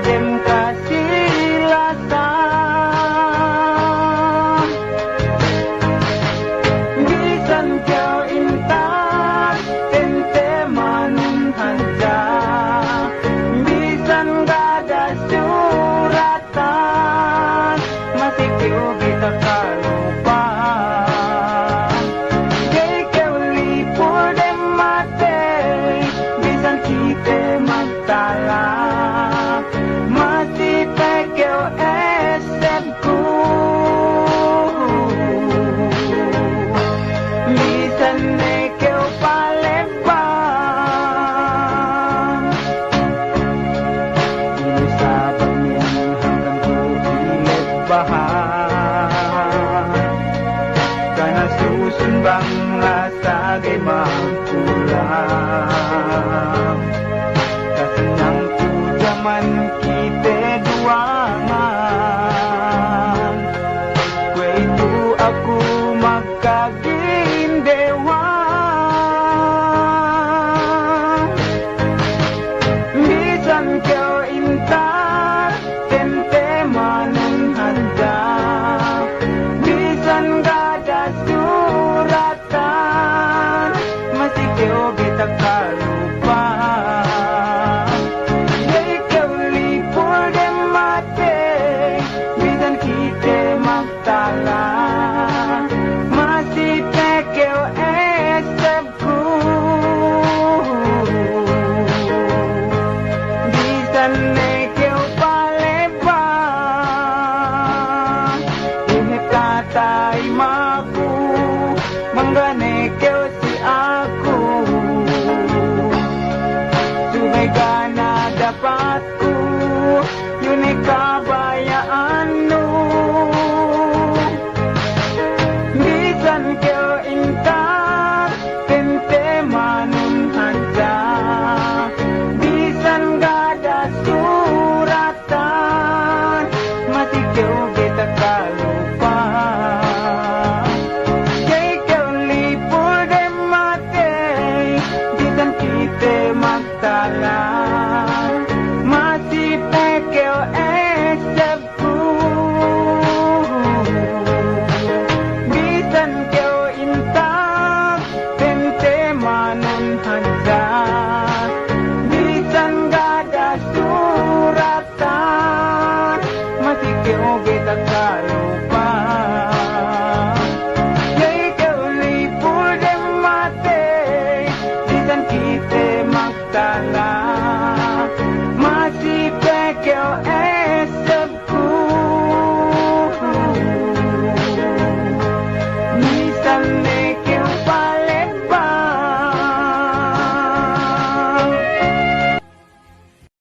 dem kasih lasa bisan kau intak tente manun hanja bisan gada suratan masih kau kita kalupa kay kau lipur dem mate bisan kita magtala masih kau esepku bisan kau palembang ini sabang yang hanggang ku ilet bahan karena susumbang rasa gemang pulang kasenang ku zaman kita dua